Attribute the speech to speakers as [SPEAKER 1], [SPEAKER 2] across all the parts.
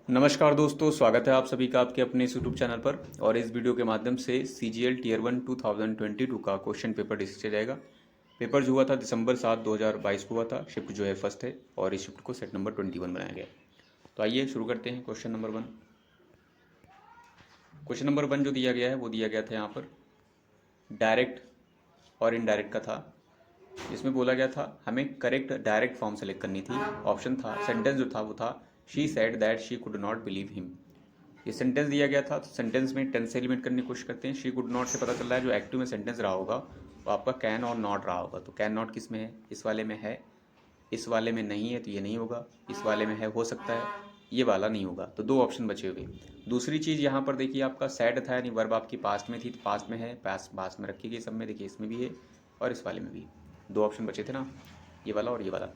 [SPEAKER 1] नमस्कार दोस्तों, स्वागत है आप सभी का आपके अपने इस यूट्यूब चैनल पर। और इस वीडियो के माध्यम से CGL टीयर 1 2022 का क्वेश्चन पेपर डिस्कस किया जाएगा। पेपर जो हुआ था दिसंबर 7 2022 को हुआ था। शिफ्ट जो है फर्स्ट है और इस शिफ्ट को सेट नंबर 21 बनाया गया। तो आइए शुरू करते हैं। क्वेश्चन नंबर 1 जो दिया गया है वो दिया गया था यहाँ पर डायरेक्ट और इनडायरेक्ट का था। इसमें बोला गया था हमें करेक्ट डायरेक्ट फॉर्म सेलेक्ट करनी थी। ऑप्शन था, सेंटेंस जो था वो था she said that she could not believe him. ये सेंटेंस दिया गया था, तो सेंटेंस में टेंस से एलिमेंट करने की कोशिश करते हैं। शी कुड नॉट से पता चल रहा है जो एक्टिव में सेंटेंस रहा होगा वो आपका कैन और नॉट रहा होगा। तो कैन नॉट किस में है? इस वाले में है, इस वाले में नहीं है तो ये नहीं होगा, इस वाले में है हो सकता है, ये वाला नहीं होगा। तो दो ऑप्शन बचे हुए। दूसरी चीज़ यहाँ पर देखिए आपका सैड था, यानी वर्ब आपकी पास्ट में थी तो पास्ट में है, पास्ट में रखी गई सब में। देखिए इसमें भी है और इस वाले में भी। दो ऑप्शन बचे थे ना, ये वाला और ये वाला।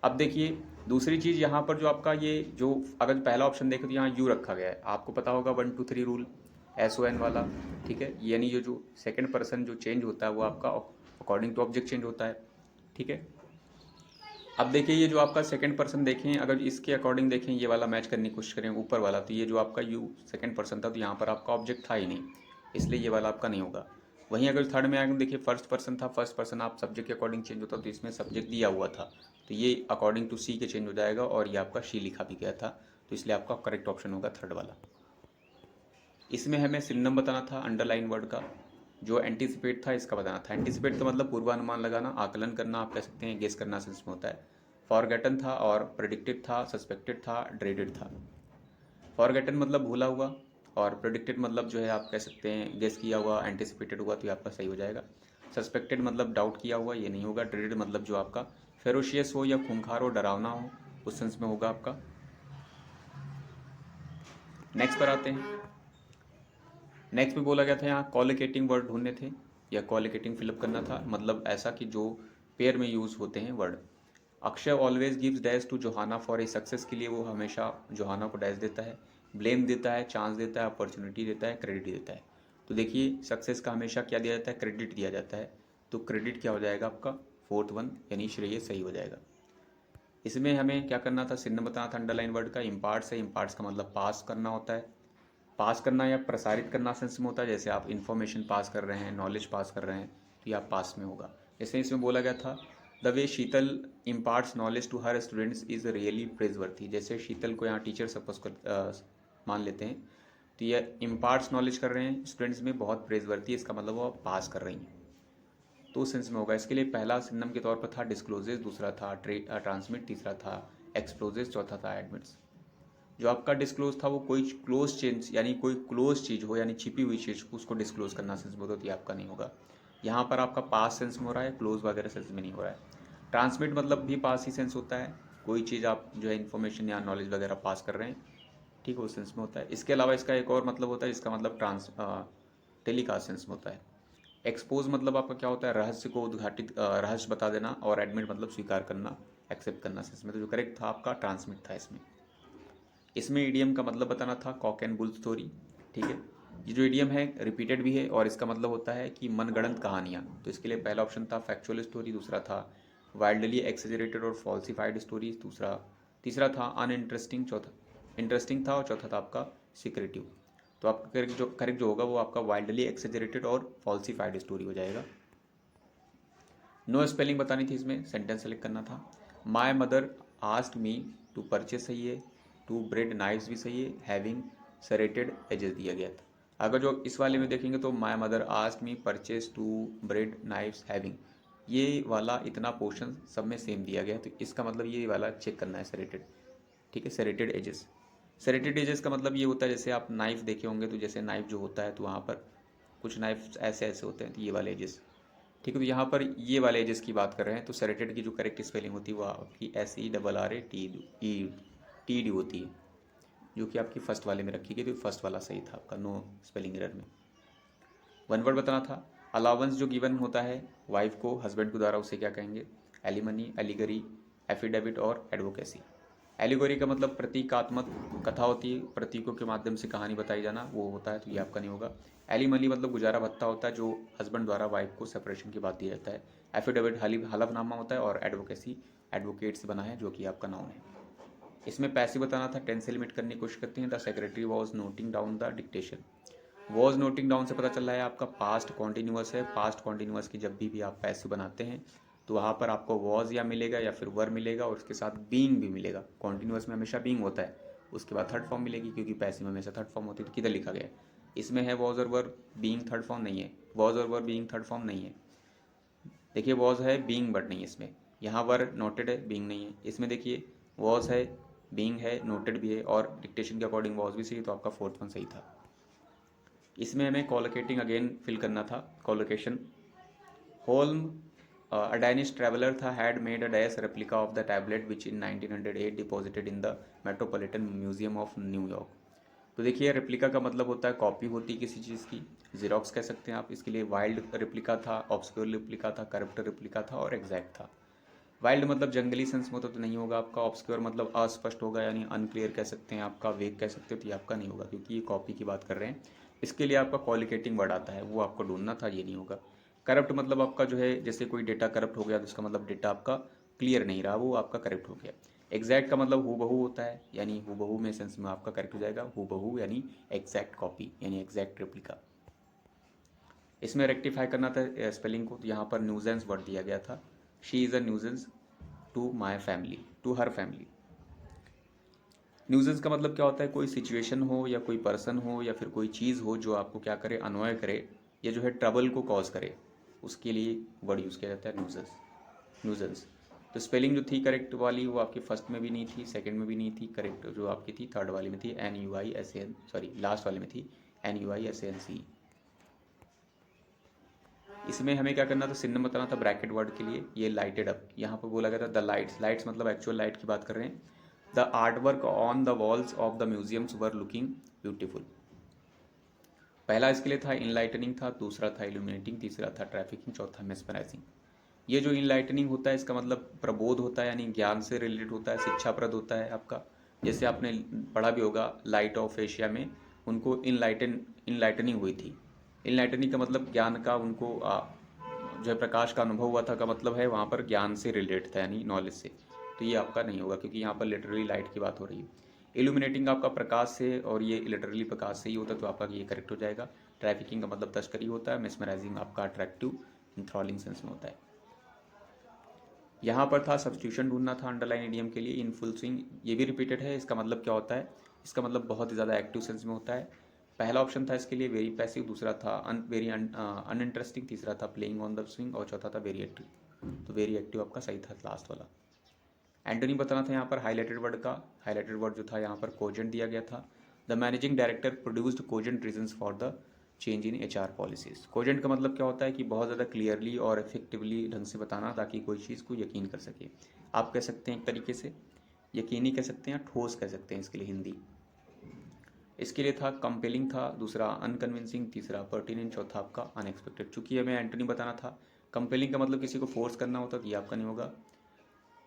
[SPEAKER 1] अब देखिए दूसरी चीज़ यहाँ पर जो आपका ये जो अगर पहला ऑप्शन देखें तो यहाँ यू रखा गया है। आपको पता होगा 1 2 3 रूल, SON वाला, ठीक है। यानी जो सेकंड पर्सन जो चेंज होता है वो आपका अकॉर्डिंग टू ऑब्जेक्ट चेंज होता है, ठीक है। अब देखिए ये जो आपका सेकंड पर्सन देखें, अगर इसके अकॉर्डिंग देखें, ये वाला मैच करने की कोशिश करें ऊपर वाला, तो ये जो आपका यू सेकंड पर्सन था तो यहाँ पर आपका ऑब्जेक्ट था ही नहीं, इसलिए ये वाला आपका नहीं होगा। वहीं अगर थर्ड में आगे देखिए फर्स्ट पर्सन था, फर्स्ट पर्सन आप सब्जेक्ट के अकॉर्डिंग चेंज होता तो इसमें सब्जेक्ट दिया हुआ था तो ये अकॉर्डिंग टू सी के चेंज हो जाएगा और ये आपका शी लिखा भी गया था, तो इसलिए आपका करेक्ट ऑप्शन होगा थर्ड वाला। इसमें हमें सिनोनिम बताना था अंडरलाइन वर्ड का। जो एंटीसिपेट था इसका बताना था। एंटीसिपेट का मतलब पूर्वानुमान लगाना, आकलन करना, आप कह सकते हैं गेस करना सेंस में होता है। फॉरगेटन था और प्रेडिक्टेड था, सस्पेक्टेड था, ड्रेडेड था। फॉरगेटन मतलब भूला हुआ और प्रेडिक्टेड मतलब जो है आप कह सकते हैं गेस किया हुआ, एंटीसिपेटेड हुआ तो ये आपका सही हो जाएगा। सस्पेक्टेड मतलब डाउट किया हुआ, ये नहीं होगा। ड्रेडेड मतलब जो आपका फेरोशियस हो या खूंखार हो, डरावना हो, उस सेंस में होगा आपका। नेक्स्ट पर आते हैं। नेक्स्ट में बोला गया था यहाँ कॉलिकेटिंग वर्ड ढूंढने थे या कॉलिकेटिंग फिलअप करना था, मतलब ऐसा कि जो पेयर में यूज़ होते हैं word. Akshay always gives dash to Johanna for a success, के लिए वो हमेशा जोहाना को डैश देता है, ब्लेम देता है, चांस देता है, अपॉर्चुनिटी देता है, क्रेडिट देता है। तो देखिए सक्सेस का हमेशा क्या दिया जाता है? क्रेडिट दिया जाता है। तो क्रेडिट क्या हो जाएगा आपका? फोर्थ वन, यानी श्रेय सही हो जाएगा। इसमें हमें क्या करना था? सिन्न बताना था अंडरलाइन वर्ड का। इम्पार्ट्स है, इम्पार्ट्स का मतलब पास करना होता है। पास करना या प्रसारित करना सेंस में होता है, जैसे आप इन्फॉर्मेशन पास कर रहे हैं, नॉलेज पास कर रहे हैं तो ये आप पास में होगा। जैसे इसमें बोला गया था the way Sheetal imparts knowledge to her students is really praiseworthy. जैसे शीतल को यहाँ टीचर सपोज कर मान लेते हैं तो ये इम्पार्ट्स नॉलेज कर रहे हैं स्टूडेंट्स में, बहुत प्रेजवर्थी है, इसका मतलब वो पास कर रही हैं, तो उस सेंस में होगा। इसके लिए पहला सिनम के तौर पर था डिस्क्लोजेस, दूसरा था ट्रांसमिट, तीसरा था एक्सप्लोजेस, चौथा था एडमिट्स। जो आपका डिस्क्लोज था वो कोई क्लोज चेंज यानी कोई क्लोज चीज़ हो, यानी छिपी हुई चीज़ उसको डिस्क्लोज करना सेंस में होती है, आपका नहीं होगा। यहाँ पर आपका पास सेंस में हो रहा है, क्लोज वगैरह सेंस में नहीं हो रहा है। ट्रांसमिट मतलब भी पास ही सेंस होता है, कोई चीज़ आप जो है इन्फॉर्मेशन या नॉलेज वगैरह पास कर रहे हैं, ठीक है, उस सेंस में होता है। इसके अलावा इसका एक और मतलब होता है जिसका मतलब टेलीकास्ट सेंस में होता है। एक्सपोज मतलब आपका क्या होता है? रहस्य को उद्घाटित, रहस्य बता देना। और एडमिट मतलब स्वीकार करना, एक्सेप्ट करना सेंस में। तो जो करेक्ट था आपका ट्रांसमिट था इसमें। इसमें ईडियम का मतलब बताना था कॉक एंड बुल स्टोरी, ठीक है। ये जो ईडियम है रिपीटेड भी है और इसका मतलब होता है कि मनगढ़ंत कहानियाँ। तो इसके लिए पहला ऑप्शन था फैक्चुअल स्टोरी, दूसरा था वाइल्डली एक्सेजरेटेड और फॉल्सिफाइड स्टोरीज, तीसरा था अनइंटरेस्टिंग, चौथा इंटरेस्टिंग था और चौथा था आपका सिक्रेटिव। तो आपका करेक्ट जो होगा वो आपका वाइल्डली एक्सेजरेटेड और फॉल्सिफाइड स्टोरी हो जाएगा। नो स्पेलिंग बतानी थी, इसमें सेंटेंस सेलेक्ट करना था। My mother asked me to purchase सही है, टू ब्रेड नाइफ्स भी सही है, हैविंग सरेटेड एजेस दिया गया था। अगर जो इस वाले में देखेंगे तो my mother asked me purchase two bread knives having, ये वाला इतना पोर्शन सब में सेम दिया गया है, तो इसका मतलब ये वाला चेक करना है सरेटेड, ठीक है। सरेटेड एजेस, सरेटेड एजेस का मतलब ये होता है जैसे आप नाइफ देखे होंगे तो जैसे नाइफ जो होता है तो वहाँ पर कुछ नाइफ ऐसे ऐसे होते हैं, तो ये वाले एजेस, ठीक है। तो यहाँ पर ये वाले एजेस की बात कर रहे हैं, तो सरेटेड की जो करेक्ट स्पेलिंग होती है वो आपकी SERRATED होती है, जो कि आपकी फर्स्ट वाले में रखी गई, तो फर्स्ट वाला सही था आपका, नो स्पेलिंग एरर में। वन वर्ड बताना था। अलाउंस जो गिवन होता है वाइफ को हस्बैंड के द्वारा, उसे क्या कहेंगे? एलिमनी, एलिगरी, एफिडेविट और एडवोकेसी। एलिगोरी का मतलब प्रतीकात्मक कथा होती है, प्रतीकों के माध्यम से कहानी बताई जाना, वो होता है, तो ये आपका नहीं होगा। एलिमनी मतलब गुजारा भत्ता होता है जो हस्बैंड द्वारा वाइफ को सेपरेशन के बाद दिया जाता है। एफिडेविट हलफनामा होता है और एडवोकेसी एडवोकेट से बना है, जो कि आपका नाउन है। इसमें पैसिव बताना था, टेंस से लिमिट करने की कोशिश करते हैं। The secretary was noting down the dictation. Was noting down से पता चल रहा है आपका पास्ट कॉन्टिन्यूअस है। पास्ट कॉन्टिन्यूअस की जब भी आप पैसिव बनाते हैं तो वहाँ पर आपको वॉज या मिलेगा या फिर वर मिलेगा और उसके साथ बीइंग भी मिलेगा। कॉन्टिन्यूअस में हमेशा बीइंग होता है, उसके बाद थर्ड फॉर्म मिलेगी, क्योंकि पैसिव में हमेशा थर्ड फॉर्म होती है। तो किधर लिखा गया है? इसमें है वॉज और वर, बीइंग थर्ड फॉर्म नहीं है। वॉज और वर बीइंग थर्ड फॉर्म नहीं है। देखिए वॉज है, बीइंग बट नहीं है इसमें। यहाँ वर नोटेड है, बीइंग नहीं है। इसमें देखिए वॉज है, बीइंग है, नोटेड भी है और डिक्टेशन के अकॉर्डिंग वॉज भी सही, तो आपका फोर्थ वन सही था। इसमें हमें कॉलोकेटिंग अगेन फिल करना था। Collocation, haulm a Danish traveler था had made a dash replica of the tablet which in 1908 deposited in the Metropolitan Museum of New York। तो देखिए रेप्लिका का मतलब होता है कॉपी होती है किसी चीज़ की, जीरोक्स कह सकते हैं आप। इसके लिए वाइल्ड रेप्लिका था, ऑब्सक्योर रेप्लिका था, करप्ट रेप्लिका था और एग्जैक्ट था। वाइल्ड मतलब जंगली सेंस में तो नहीं होगा आपका। ऑब्सक्योर मतलब अस्पष्ट होगा, यानी अनक्लियर कह सकते हैं आपका, वेग कह सकते हो, तो ये आपका नहीं होगा क्योंकि ये कॉपी की बात कर रहे हैं। इसके लिए आपका कॉलिकेटिंग वर्ड आता है, वो आपको ढूंढना था, ये नहीं होगा। करप्ट मतलब आपका जो है, जैसे कोई डेटा करप्ट हो गया तो इसका मतलब डेटा आपका क्लियर नहीं रहा, वो आपका करप्ट हो गया। एग्जैक्ट का मतलब हूबहू होता है, यानी हूबहू में सेंस में आपका करेक्ट हो जाएगा। हूबहू यानी एग्जैक्ट कॉपी, यानी एग्जैक्ट रेप्लिका। इसमें रेक्टिफाई करना था स्पेलिंग को, तो यहाँ पर न्यूजेंस वर्ड दिया गया था। She is a nuisance to my family, to her family. Nuisance का मतलब क्या होता है? कोई सिचुएशन हो या कोई पर्सन हो या फिर कोई चीज़ हो जो आपको क्या करे, अनॉय करे या जो है ट्रबल को कॉज करे, उसके लिए वर्ड यूज़ किया जाता है न्यूजेंस। न्यूजेंस तो स्पेलिंग जो थी करेक्ट वाली वो आपकी फर्स्ट में भी नहीं थी, सेकंड में भी नहीं थी। करेक्ट जो आपकी थी थर्ड वाली में थी, NUISAN, सॉरी लास्ट वाले में थी NUISANC। इसमें हमें क्या करना था? सिनोनिम बताना था ब्रैकेट वर्ड के लिए। ये लाइटेड अप, यहाँ पर बोला गया था द लाइट्स। लाइट्स मतलब एक्चुअल लाइट की बात कर रहे हैं। The art work on the walls of the museums were looking beautiful. पहला इसके लिए था इनलाइटनिंग था, दूसरा था इल्यूमिनेटिंग, तीसरा था ट्रैफिकिंग, चौथा मेस्मराइजिंग। ये जो इनलाइटनिंग होता है इसका मतलब प्रबोध होता है, यानी ज्ञान से रिलेटेड होता है, शिक्षाप्रद होता है आपका। जैसे आपने पढ़ा भी होगा लाइट ऑफ एशिया में उनको इनलाइटनिंग हुई थी। इनलाइटनिंग का मतलब ज्ञान का उनको जो है प्रकाश का अनुभव हुआ था का मतलब है वहाँ पर ज्ञान से रिलेटेड था, यानी नॉलेज से। तो ये आपका नहीं होगा क्योंकि यहाँ पर लिटरली लाइट की बात हो रही है। इल्यूमिनेटिंग आपका प्रकाश से, और ये लिटरली प्रकाश से ही होता है, तो आपका ये करेक्ट हो जाएगा। ट्रैफिकिंग का मतलब तस्करी होता है। मेस्मराइजिंग आपका अट्रैक्टिव इंथ्रॉलिंग सेंस में होता है। यहाँ पर था सब्स्टिट्यूशन ढूंढना था अंडरलाइन इडियम के लिए। इन फुल स्विंग ये भी रिपीटेड है। इसका मतलब क्या होता है? इसका मतलब बहुत ही ज़्यादा एक्टिव सेंस में होता है। पहला ऑप्शन था इसके लिए वेरी पैसिव, दूसरा था वेरी अनइंटरेस्टिंग, तीसरा था प्लेइंग ऑन द स्विंग और चौथा था वेरी एक्टिव। तो वेरी एक्टिव आपका सही था लास्ट वाला। एंटोनी बताना था यहाँ पर हाईलाइटेड वर्ड का। हाईलाइटेड वर्ड जो था यहाँ पर कोजेंट दिया गया था। The managing director produced cogent reasons for the change in HR policies. Cogent का मतलब क्या होता है कि बहुत ज़्यादा क्लियरली और इफेक्टिवली ढंग से बताना ताकि कोई चीज़ को यकीन कर सके। आप कह सकते हैं एक तरीके से यकीनी कह सकते हैं, ठोस कह सकते हैं इसके लिए हिंदी। इसके लिए था कंपेलिंग था, दूसरा अनकन्विंसिंग, तीसरा पर्टिनेंट, चौथा आपका अनएक्सपेक्टेड। चूंकि हमें एंटोनी बताना था, कंपेलिंग का मतलब किसी को फोर्स करना होता तो ये आपका नहीं होगा।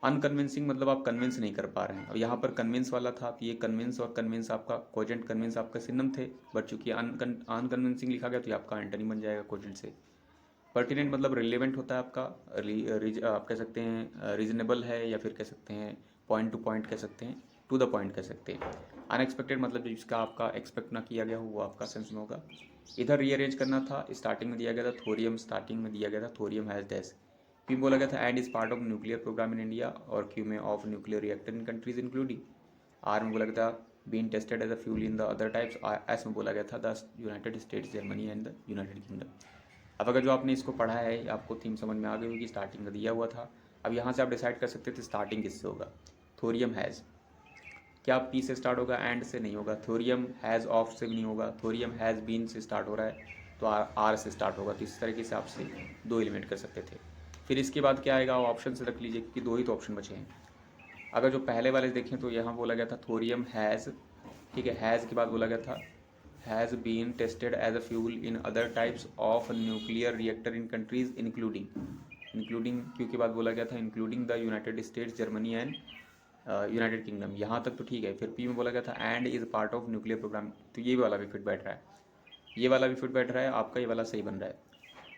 [SPEAKER 1] अनकन्विंसिंग मतलब आप कन्विंस नहीं कर पा रहे हैं। अब यहाँ पर कन्विंस वाला था, तो ये कन्विंस और कन्विंस आपका कोजेंट कन्विंस आपका सिनम थे, बट चूंकि अनकन्विंसिंग लिखा गया तो ये आपका एंटनी बन जाएगा कोजेंट से। पर्टिनेंट मतलब रिलेवेंट होता है आपका, आप कह सकते हैं रीजनेबल है, या फिर कह सकते हैं पॉइंट टू पॉइंट कह सकते हैं, टू द पॉइंट कह सकते हैं। अनएक्सपेक्टेड मतलब जिसका आपका एक्सपेक्ट ना किया गया हो वो आपका सेंस में होगा। इधर रीअरेंज करना था। स्टार्टिंग में दिया गया था थोरियम, स्टार्टिंग में दिया गया था थोरियम हैज डैश। पी बोला गया था and is part of nuclear programme in India, और क्यू में of nuclear reactor in countries including. R में बोला गया था been tested as a fuel in the other types. S में बोला गया था the United States, Germany and the United Kingdom. अब अगर जो आपने इसको पढ़ा है आपको थीम समझ में आ गई होगी, स्टार्टिंग का दिया हुआ था। अब यहाँ से आप डिसाइड कर सकते थे स्टार्टिंग किससे होगा। थोरियम हैज़, क्या पी से स्टार्ट होगा? एंड से नहीं होगा। थोरियम हैज़ ऑफ से भी नहीं होगा। थोरियम हैज़ बीन से स्टार्ट हो रहा है तो आर से स्टार्ट होगा। तो इस तरीके से आपसे दो एलिमेंट कर सकते थे। फिर इसके बाद क्या आएगा? ऑप्शन से रख लीजिए क्योंकि दो ही तो ऑप्शन बचे हैं। अगर जो पहले वाले देखें तो यहाँ बोला गया था थोरियम हैज़, ठीक है, हैज़ के बाद बोला गया था has been tested as a fuel in other types of nuclear reactor in countries including. Including क्यू के बाद बोला गया था including the United States, Germany and United Kingdom. यहाँ तक तो ठीक है। फिर पी में बोला गया था and is part of nuclear program, तो ये वाला भी फिट बैठ रहा है, ये वाला भी फिट बैठ रहा है, आपका ये वाला सही बन रहा है।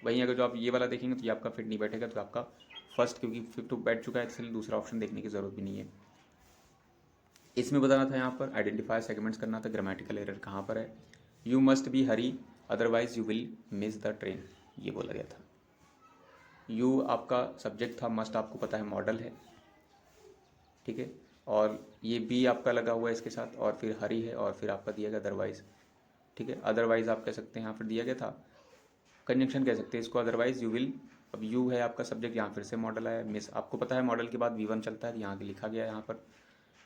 [SPEAKER 1] वहीं अगर जो आप ये वाला देखेंगे तो ये आपका फिट नहीं बैठेगा, तो आपका फर्स्ट क्योंकि फिट तो बैठ चुका है इसलिए दूसरा ऑप्शन देखने की ज़रूरत भी नहीं है। इसमें बताना था यहाँ पर आइडेंटिफाई सेगमेंट्स करना था, ग्रामेटिकल एरर कहाँ पर है। You must be Hari otherwise you will miss the train, ये बोला गया था। यू आपका सब्जेक्ट था, मस्ट आपको पता है मॉडल है, ठीक है, और ये बी आपका लगा हुआ है इसके साथ, और फिर हरी है, और फिर आपका दिया गया अदरवाइज, ठीक है। अदरवाइज आप कह सकते हैं, यहाँ फिर दिया गया था कंजंक्शन कह सकते हैं इसको, अदरवाइज यू विल। अब यू है आपका सब्जेक्ट, यहाँ फिर से मॉडल आया, मिस आपको पता है मॉडल के बाद V1 चलता है, यहाँ लिखा गया है यहाँ पर।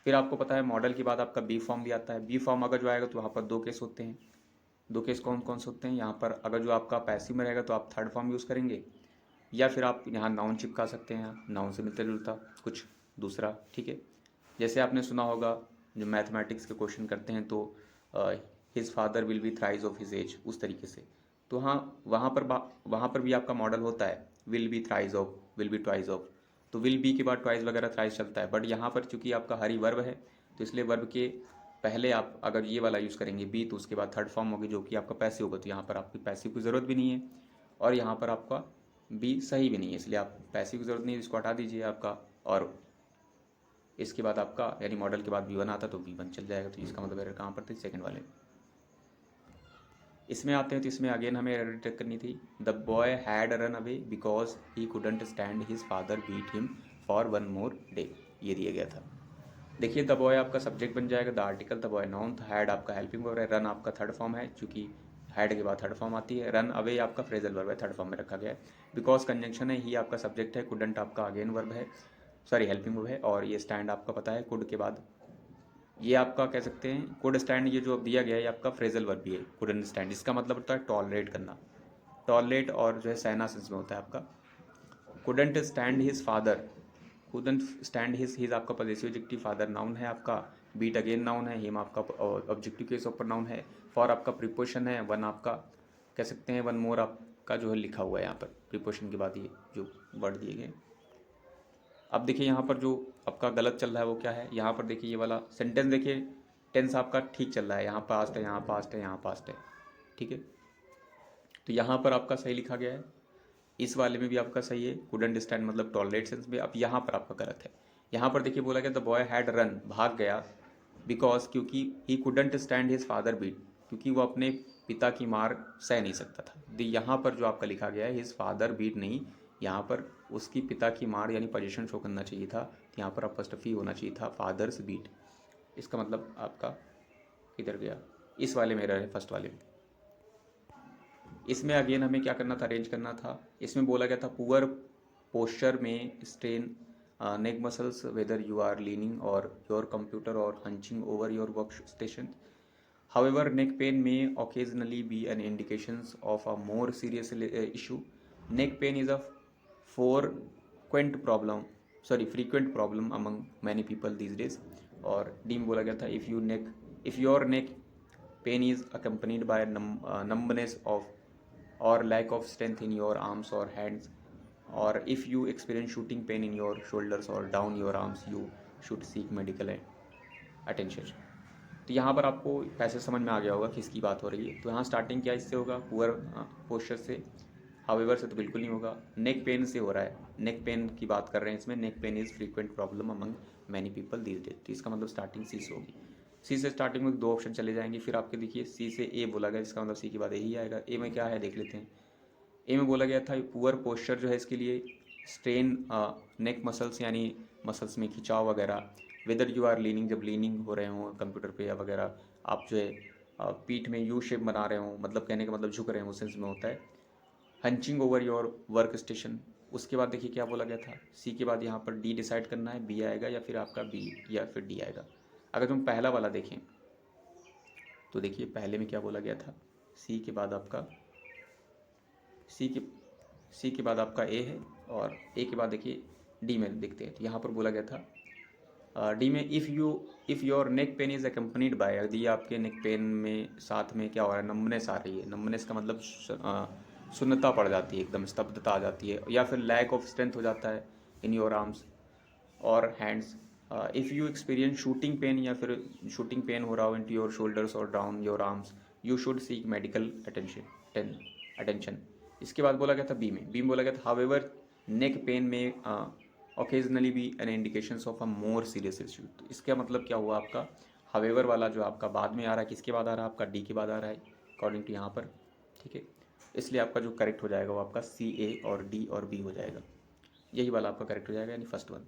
[SPEAKER 1] फिर आपको पता है मॉडल के बाद आपका बी फॉर्म भी आता है। बी फॉर्म अगर जो आएगा तो वहाँ पर दो केस होते हैं। दो केस कौन कौन से होते हैं यहाँ पर, अगर जो आपका पैसिव में रहेगा तो आप थर्ड फॉर्म यूज़ करेंगे, या फिर आप यहाँ नाउन चिपका सकते हैं, यहाँ नाउन से मिलता जुलता कुछ दूसरा, ठीक है। जैसे आपने सुना होगा जो मैथमेटिक्स के क्वेश्चन करते हैं तो his father will be thrice of his age, उस तरीके से। तो हाँ, वहाँ पर भी आपका मॉडल होता है will be thrice of, will be twice of, तो विल बी के बाद ट्वाइस वगैरह थ्राइस चलता है। बट यहाँ पर चूंकि आपका हरी वर्ब है तो इसलिए वर्ब के पहले आप अगर ये वाला यूज़ करेंगे बी, तो उसके बाद थर्ड फॉर्म होगी जो कि आपका पैसिव होगा, तो यहाँ पर आपकी पैसिव की ज़रूरत भी नहीं है, और यहाँ पर आपका बी सही भी नहीं है, इसलिए आप पैसिव की ज़रूरत नहीं है, इसको हटा दीजिए आपका। और इसके बाद आपका यानी मॉडल के बाद V1 आता तो V1 चल जाएगा, तो इसका मतलब एरर कहाँ पर थी, सेकंड वाले। इसमें आते हैं तो इसमें अगेन हमें एरर डिटेक्ट करनी थी। The boy had run away because he couldn't stand his father beat him for one more day, ये दिया गया था। देखिए द बॉय आपका सब्जेक्ट बन जाएगा, the article the boy noun, had आपका हेल्पिंग वर्ब है, रन आपका थर्ड फॉर्म है, चूंकि हैड के बाद थर्ड फॉर्म आती है, रन अवे आपका फ्रेजल वर्ब है, थर्ड फॉर्म में रखा गया है। बिकॉज कंजंक्शन है, ही आपका सब्जेक्ट है, कुडंट आपका अगेन वर्ब है, सॉरी हेल्पिंग वर्ब है, और ये स्टैंड आपका पता है कुड के बाद ये आपका कह सकते हैं कुड स्टैंड, ये जो अब दिया गया है ये आपका फ्रेजल वर्ब भी है, कुडंट स्टैंड, इसका मतलब होता है टॉलरेट करना, टॉलरेट, और जो है सहना सेंस में होता है आपका। Couldn't stand his father, couldn't stand his आपका पॉजेसिव एडजेक्टिव, फादर नाउन है आपका, बीट अगेन नाउन है, हिम आपका ऑब्जेक्टिव केस ऊपर नाउन है, फॉर आपका प्रीपोजिशन है, वन आपका कह सकते हैं, वन मोर आपका जो है लिखा हुआ है यहाँ पर प्रीपोजिशन के बाद ये जो वर्ड दिए गए। अब देखिए यहाँ पर जो आपका गलत चल रहा है वो क्या है, यहाँ पर देखिए ये वाला सेंटेंस देखिए, टेंस आपका ठीक चल रहा है, यहाँ पास्ट है, यहाँ पास्ट है, यहाँ पास्ट है, ठीक है, तो यहाँ पर आपका सही लिखा गया है, इस वाले में भी आपका सही है, कुडंट स्टैंड मतलब टॉलरेट सेंस में। अब यहाँ पर आपका गलत है, यहाँ पर देखिए बोला गया द बॉय हैड रन, भाग गया, बिकॉज क्योंकि he couldn't stand his father beat, क्योंकि वो अपने पिता की मार सह नहीं सकता था। यहाँ पर जो आपका लिखा गया है हिज फादर बीट नहीं, यहाँ पर उसकी पिता की मार यानी पोजीशन शो करना चाहिए था, तो यहाँ पर अपॉस्ट्रोफी होना चाहिए था, फादर्स बीट, इसका मतलब आपका किधर गया, इस वाले में एरर है, फर्स्ट वाले में। इसमें अगेन हमें क्या करना था, अरेंज करना था। इसमें बोला गया था पुअर पोस्चर में strain neck muscles whether you are leaning over your computer or hunching over your workstation. However, neck pain may occasionally be an indication of a more serious issue. Neck pain is a frequent problem among many people these days. और D में बोला गया था if your neck pain is accompanied by numbness of or lack of strength in your arms or hands, or if you experience shooting pain in your shoulders or down your arms, you should seek medical attention. तो यहाँ पर आपको पैसे समझ में आ गया होगा किसकी बात हो रही है। तो यहाँ स्टार्टिंग क्या इससे होगा, पुअर पोस्चर से, हाउएवर से तो बिल्कुल नहीं होगा, नेक पेन से हो रहा है, नेक पेन की बात कर रहे हैं इसमें, neck pain is frequent problem among many people these days, तो इसका मतलब स्टार्टिंग सी से होगी। सी से स्टार्टिंग में दो ऑप्शन चले जाएंगे, फिर आपके देखिए सी से ए बोला गया, इसका मतलब सी के बाद यही आएगा। ए में क्या है देख लेते हैं। ए में बोला गया था पुअर पोस्चर जो है इसके लिए स्ट्रेन नेक मसल्स यानी मसल्स में खिंचाव वगैरह, वेदर यू आर लीनिंग, जब लीनिंग हो रहे हों कंप्यूटर पे या वगैरह, आप जो है पीठ में यू शेप बना रहे हों, मतलब कहने का मतलब झुक रहे हैं उस सेंस में होता है। हंचिंग ओवर योर वर्क स्टेशन, उसके बाद देखिए क्या बोला गया था, सी के बाद यहाँ पर डी डिसाइड करना है, बी आएगा या फिर आपका बी या फिर डी आएगा। अगर तुम पहला वाला देखें तो देखिए पहले में क्या बोला गया था, सी के बाद आपका सी के बाद आपका ए है, और ए के बाद देखिए डी में देखते हैं, तो यहाँ पर बोला गया था डी में if your neck pain is accompanied by, यदि आपके नेक पेन में साथ में क्या हो रहा है, नम्बनेस आ रही है, नम्बनेस का मतलब सुन्नता पड़ जाती है, एकदम स्तब्धता आ जाती है, या फिर लैक ऑफ स्ट्रेंथ हो जाता है इन योर आर्म्स और hands. If you experience shooting pain, या फिर शूटिंग पेन हो रहा हो इनटू योर शोल्डर्स और down your arms, you should seek medical attention. इसके बाद बोला गया था बी में बोला गया था हाउएवर नेक पेन में occasionally be an indications of a more serious issue. तो इसका मतलब क्या हुआ आपका, हावेवर वाला जो आपका बाद में आ रहा है, किसके बाद आ रहा है आपका, डी के बाद आ रहा है अकॉर्डिंग टू यहाँ पर, ठीक है। इसलिए आपका जो करेक्ट हो जाएगा वो आपका सी, ए और डी और बी हो जाएगा, यही वाला आपका करेक्ट हो जाएगा, यानी फर्स्ट वन,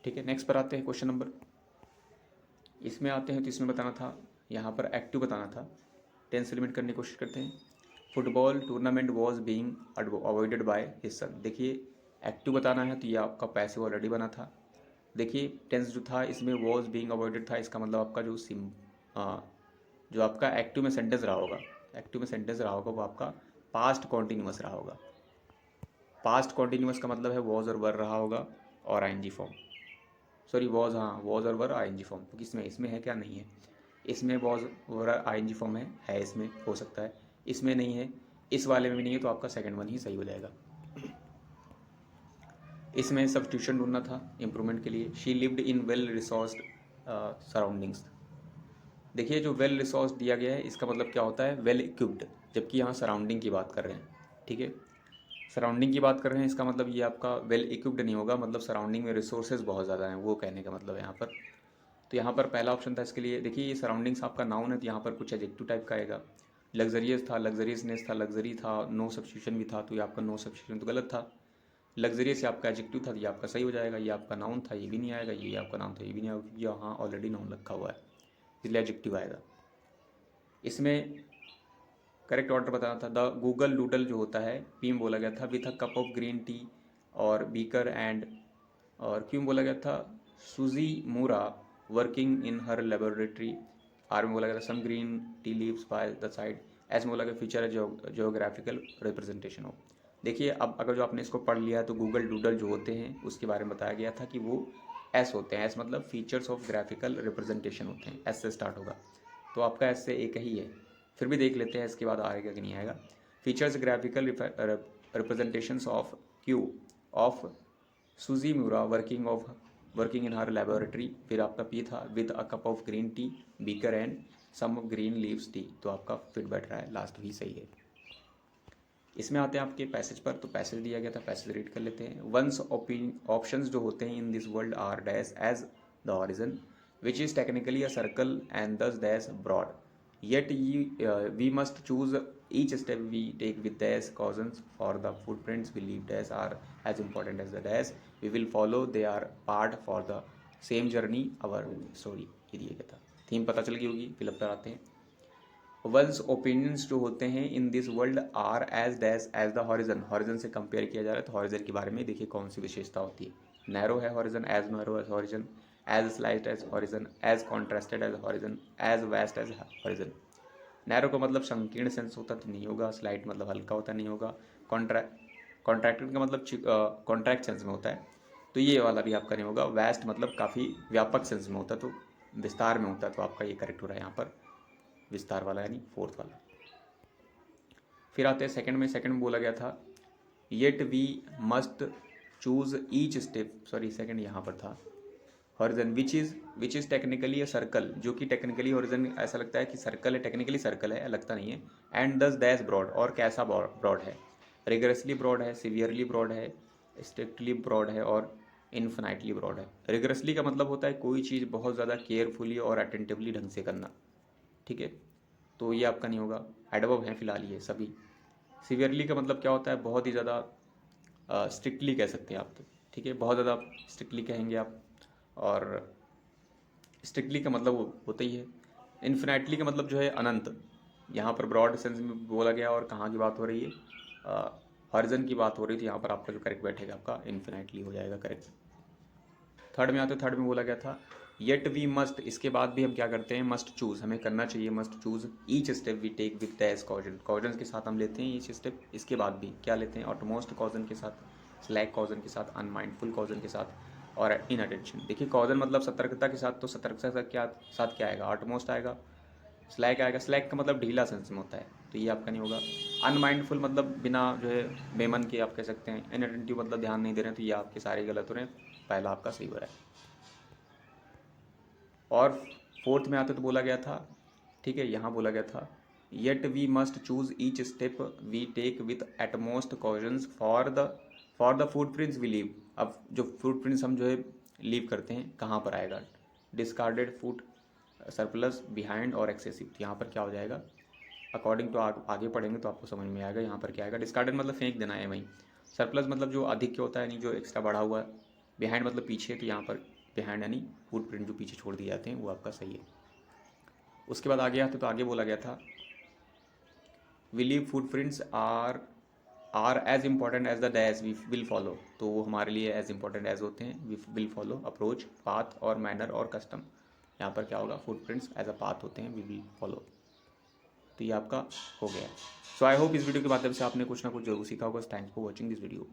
[SPEAKER 1] ठीक है। नेक्स्ट पर आते हैं क्वेश्चन नंबर, इसमें आते हैं तो इसमें बताना था, यहाँ पर एक्टिव बताना था, टेंस लिमिट करने की कोशिश करते हैं। Football tournament was being avoided by his son. देखिए एक्टिव बताना है तो ये आपका पैसिव ऑलरेडी बना था। देखिए टेंस जो था इसमें वॉज बीइंग अवॉइडेड था, इसका मतलब आपका जो आपका एक्टिव में सेंटेंस रहा होगा, एक्टिव में सेंटेंस रहा होगा वो आपका पास्ट कॉन्टिन्यूअस रहा होगा। पास्ट कॉन्टिन्यूअस का मतलब है वॉज और वर रहा होगा और आईएनजी फॉर्म, सॉरी वॉज, हाँ वॉज और वर आईएनजी फॉर्म, तो किसमें, इसमें है क्या, नहीं है, इसमें वॉज वर आईएनजी फॉर्म है इसमें, हो सकता है, इसमें नहीं है, इस वाले में भी नहीं है, तो आपका सेकंड वन ही सही हो जाएगा। इसमें सब्स्टिट्यूशन ढूंढना था इम्प्रूवमेंट के लिए। She lived in well resourced surroundings. देखिए जो वेल रिसोर्स दिया गया है इसका मतलब क्या होता है, वेल इक्विप्ड, जबकि यहाँ सराउंडिंग की बात कर रहे हैं, ठीक है। सराउंडिंग की बात कर रहे हैं, इसका मतलब ये आपका वेल इक्विप्ड नहीं होगा, मतलब सराउंडिंग में रिसोर्सेज बहुत ज़्यादा हैं, वो कहने का मतलब है यहाँ पर। तो यहाँ पर पहला ऑप्शन था इसके लिए। देखिए ये सराउंडिंग्स आपका नाउन है तो यहाँ पर कुछ एडजेक्टिव टाइप का आएगा। लग्जरियस था, लग्जरियसनेस था, लग्जरी था, नो सब्स्टिट्यूशन भी था, तो ये आपका नो सब्स्टिट्यूशन तो गलत था। लग्जरियस आपका एडजेक्टिव था तो ये आपका सही हो जाएगा। ये आपका नाउन था, ये भी नहीं आएगा, ये आपका नाउन था, ये भी नहीं आएगा, क्योंकि यहाँ ऑलरेडी नाउन रखा हुआ है, इसलिए एडजेक्टिव आएगा। इसमें करेक्ट ऑर्डर बताना था। द गूगल डूडल जो होता है पी में बोला गया था with a cup of green tea और बीकर एंड, और क्यों बोला गया था, Suzy Mura working in her laboratory. R में बोला गया था some green tea leaves by the side. S में बोला गया फीचर है जियोग्राफिकल रिप्रेजेंटेशन हो। देखिए अब अगर जो आपने इसको पढ़ लिया है तो गूगल डूडल जो होते हैं उसके बारे में बताया गया था कि वो एस होते हैं, एस मतलब फीचर्स ऑफ ग्राफिकल रिप्रेजेंटेशन होते हैं, एस से स्टार्ट होगा, तो आपका एस से एक ही है। फिर भी देख लेते हैं इसके बाद आएगा कि नहीं आएगा। Features graphical representations of Q of Suzy Miura working in her laboratory. फिर आपका पी था with a cup of green tea beaker and some green leaves tea, तो आपका फिट बैठ रहा है, लास्ट भी सही है। इसमें आते हैं आपके पैसेज पर, तो पैसेज दिया गया था, पैसेज रीड कर लेते हैं। वंस ऑप्शंस जो होते हैं in this world R dash as the horizon which is technically a circle and thus dash broad, yet we must choose each step we take with dash cautions for the footprints we leave dash are as important as the dash we will follow, they are part for the same journey our story। ये दिया गया था, theme पता चल गई होगी। Fill up पर आते हैं। वंस ओपिनियंस जो होते हैं in this world are as dash as the horizon, horizon से कंपेयर किया जा रहा है तो हॉरिजन के बारे में देखिए कौन सी विशेषता होती है। नैरो है horizon, as narrow as horizon, as sliced as horizon, as contrasted as horizon, as vast as horizon. Narrow का मतलब संकीर्ण सेंस होता तो नहीं होगा, स्लाइट मतलब हल्का होता नहीं होगा, कॉन्ट्रैक्टेड का मतलब कॉन्ट्रैक्ट सेंस में होता है तो ये वाला भी आपका नहीं होगा। वेस्ट मतलब काफ़ी व्यापक सेंस में होता है तो विस्तार में होता है, तो आपका ये करेक्ट हो रहा है यहाँ पर विस्तार वाला, यानी फोर्थ वाला। फिर आते हैं सेकंड में। सेकंड में बोला गया था yet we must choose each step, sorry second यहाँ पर था horizon which is technically a circle, जो कि टेक्निकली हॉरिजन ऐसा लगता है कि सर्कल है, टेक्निकली सर्कल है, लगता नहीं है। एंड दस डैश ब्रॉड, और कैसा ब्रॉड है, रिगरसली ब्रॉड है, सीवियरली ब्रॉड है, स्ट्रिक्टली ब्रॉड है और इन्फिनाइटली ब्रॉड है। रिगरसली का मतलब होता है कोई चीज़ बहुत ज़्यादा केयरफुली और अटेंटिवली ढंग से करना, ठीक है, तो ये आपका नहीं होगा, एडवर्ब हैं फिलहाल ये सभी। सीवियरली का मतलब क्या होता है, बहुत ही ज़्यादा स्ट्रिक्टली कह सकते हैं आप, तो ठीक है, बहुत ज़्यादा स्ट्रिक्टली कहेंगे आप, और स्ट्रिक्टली का मतलब वो होता ही है। इन्फिनाइटली का मतलब जो है अनंत, यहाँ पर ब्रॉड सेंस में बोला गया, और कहाँ की बात हो रही है, हॉरिजन की बात हो रही थी, यहाँ पर आपका जो करेक्ट बैठेगा आपका इन्फिनाइटली हो जाएगा करेक्ट। थर्ड में आते थर्ड में बोला गया था येट वी मस्ट, इसके बाद भी हम क्या करते हैं, मस्ट चूज, हमें करना चाहिए, must choose each step we take with dash caution, caution के साथ हम लेते हैं ईच स्टेप, इसके बाद भी क्या लेते हैं, ऑटोमोस्ट कॉजन के साथ, स्लैक कॉजन के साथ, अनमाइंडफुल कॉजन के साथ और इन अटेंशन। देखिए कॉजन मतलब सतर्कता के साथ, तो सतर्कता के साथ क्या आएगा, ऑटोमोस्ट आएगा, स्लैक आएगा, स्लैक का मतलब ढीला सेंस में होता है तो ये आपका नहीं होगा। अनमाइंडफुल मतलब बिना जो है बेमन के आप कह सकते हैं, इनअटेंटिव मतलब ध्यान नहीं दे रहे हैं, तो ये आपके सारे गलत हो रहे हैं, पहला आपका सही हो रहा है। और फोर्थ में आते तो बोला गया था, ठीक है, यहाँ बोला गया था yet we must choose each step we take with utmost cautions for the footprints we leave. अब जो फुटप्रिंट्स हम जो है लीव करते हैं कहाँ पर आएगा, डिस्कार्डेड फूड, सरप्लस, बिहाइंड और एक्सेसिव। यहाँ पर क्या हो जाएगा, अकॉर्डिंग टू आगे पढ़ेंगे तो आपको समझ में आएगा। यहाँ पर क्या आएगा, डिस्कार्डेड मतलब फेंक देना है वहीं, सरप्लस मतलब जो अधिक क्या होता है यानी जो एक्स्ट्रा बढ़ा हुआ है, बिहाइंड मतलब पीछे, तो यहाँ पर बिहाइंड यानी फुटप्रिंट जो पीछे छोड़ दिए जाते हैं वो आपका सही है। उसके बाद आगे आते तो आगे बोला गया था we leave footprints are as important as the dash we will follow. तो वो हमारे लिए एज इम्पॉर्टेंट एज होते हैं we will follow, approach, path और मैनर और कस्टम। यहाँ पर क्या होगा, फुटप्रिंट्स एज अ पाथ होते हैं, वी विल फॉलो। तो ये आपका हो गया। सो आई होप इस वीडियो के माध्यम से आपने कुछ ना कुछ जरूर सीखा होगा। Thanks for watching this video.